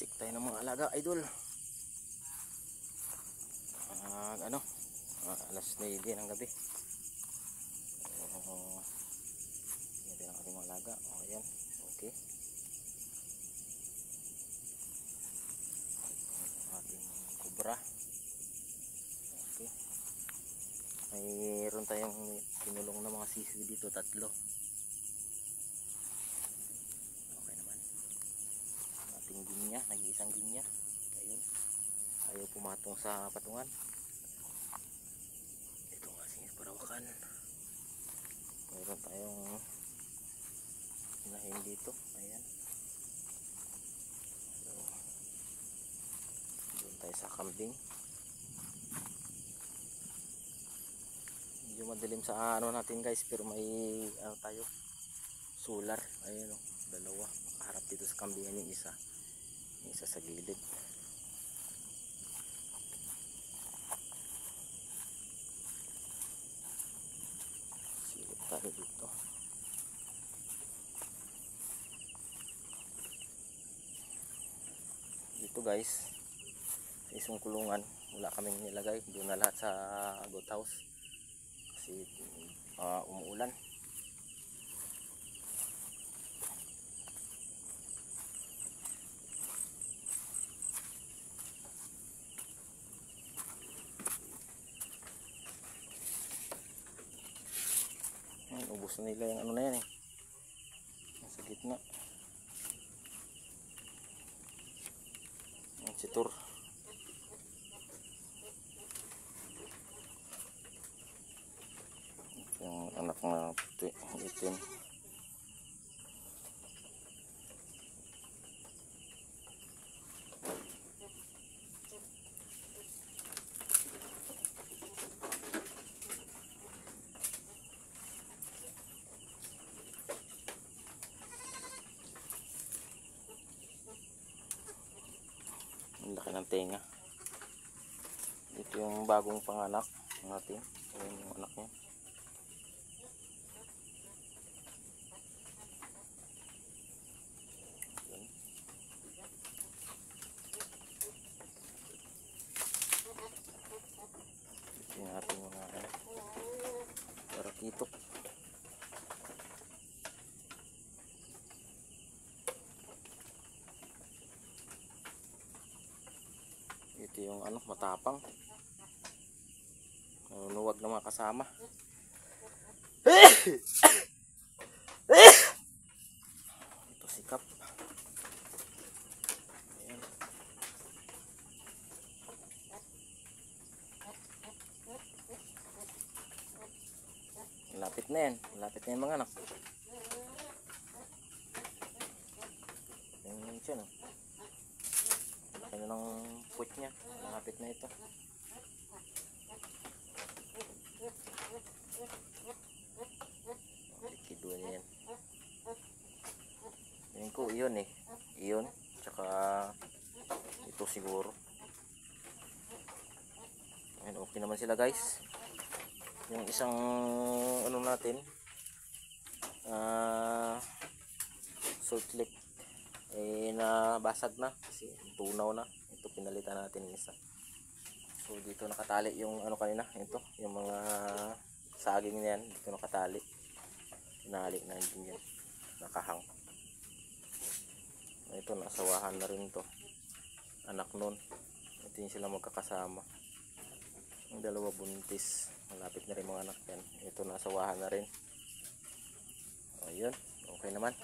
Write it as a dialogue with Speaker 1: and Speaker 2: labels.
Speaker 1: Check tayo ng mga alaga, idol. Alas 9 ng gabi. Yan din ang ating mga alaga. Ayan, okay. Ang ating kubra. Okay. Mayroon tayong pinulong na mga sisiw dito, 3. Okay naman. Ang ating ginya, nag-iisang ginya. Ayun. Ayaw pumatong sa patungan. Ito nga singis Parawakan. Mayroon tayong inahin dito. Ayan. So, doon tayo sa kambing. Medyo madilim sa ano natin guys, pero may tayo solar. Ayan o, 2 nakaharap dito sa kambingan, yung isa sa gilid. Silip tayo dito. Dito guys, sa isang kulungan wala kaming nilagay, doon na lahat sa goat house kasi umuulan. Ubos na nila yung ano na yan eh, nasa gitna. Ang situr. Yung anak na puti, itim. Ang laki ng tenga. Ito yung bagong panganak natin. Ayan yung anak niya. Ayan. Ito yung ating mga parakitok. Ito yung matapang. Nuwag na mga kasama. Ito sikap. Ayan. Lapit na yan. Lapit na yan mga anak. Ayan siya no. Ano ng puwit niya. Lapit na ito. Likido niya yan. Yan ko, iyon eh. Iyon. Tsaka ito siguro. Ayan, okay naman sila guys. Yung isang ano natin, salt lick eh nabasag na kasi tunaw na. Ito pinalitan natin yung isa. So dito nakatali yung kanina, ito yung mga saging niyan, dito nakatali. Pinali na din yan, nakahang. Ito nasawahan na rin to, anak nun. Ito yung sila magkakasama. Ang 2 buntis, malapit na rin mga anak yan. Ito nasawahan na rin. Ayun, okay naman.